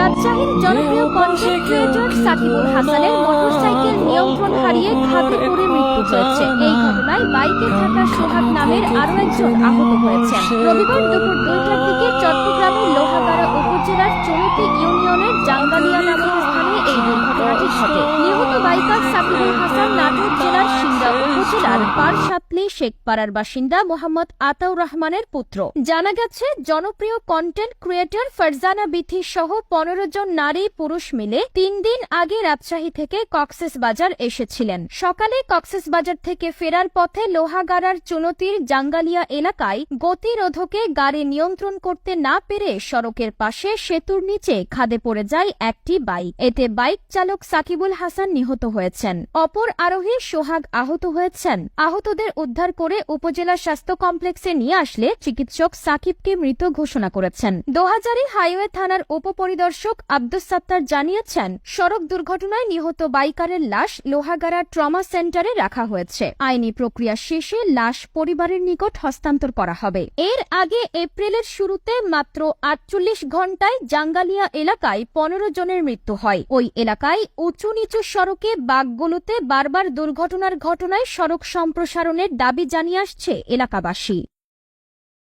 রাজশাহীর জনপ্রিয় content creator Shakibul হাসানের মোটরসাইকেল নিয়ন্ত্রণ হারিয়ে খাদে পড়ে মৃত্যু হয়েছে। এই ঘটনায় বাইকে থাকা সোহাগ নামের আরও একজন আহত হয়েছেন। রবিবার দুপুর 2টার দিকে চট্টগ্রামের লোহাগাড়া উপজেলার চলতি ইউনিয়নের জাঙ্গালিয়া নামক স্থানে এই দুর্ঘটনাটি ঘটে। নিহত বাইকার সাকিবুল হাসান নাটোর জেলার সিংড়া উপজেলার পারসাতলী শেখপাড়ার বাসিন্দা মোহাম্মদ আতাউর রহমানের পুত্র। জানা গেছে, জনপ্রিয় কন্টেন্ট ক্রিয়েটর ফারজানা বিথি সহ 15 জন নারী পুরুষ মিলে 3 দিন আগে রাজশাহী থেকে কক্সবাজার এসেছিলেন। সকালে কক্সবাজার থেকে ফেরার পথে লোহাগাড়ার চুনতির জাঙ্গালিয়া এলাকায় গতিরোধকে গাড়ি নিয়ন্ত্রণ করতে না পেরে সড়কের পাশে সেতুর নিচে খাদে পড়ে যায় একটি বাইক। এতে বাইক চালক সাকিবুল হাসান নিহত হয়েছেন। অপর আরোহী সোহাগ আহত হয়েছেন। আহতদের উদ্ধার করে উপজেলা স্বাস্থ্য কমপ্লেক্সে নিয়ে আসলে চিকিৎসক সাকিবকে মৃত ঘোষণা করেছেন। দোহাজারী হাইওয়ে থানার উপপরিদর্শক আব্দুস সাত্তার জানিয়েছেন, সড়ক দুর্ঘটনায় নিহত বাইকারের লাশ লোহাগাড়া ট্রমা সেন্টারে রাখা হয়েছে। আইনি প্রক্রিয়া শেষে লাশ পরিবারের নিকট হস্তান্তর করা হবে। এর আগে এপ্রিলের শুরুতে মাত্র 48 ঘণ্টায় জাঙ্গালিয়া এলাকায় 15 জনের মৃত্যু হয়। ওই এলাকায় উঁচু নিচু সড়কে বাঁকগুলোতে বারবার দুর্ঘটনার ঘটনায় সড়ক সম্প্রসারণের দাবি জানিয়ে আসছে এলাকাবাসী।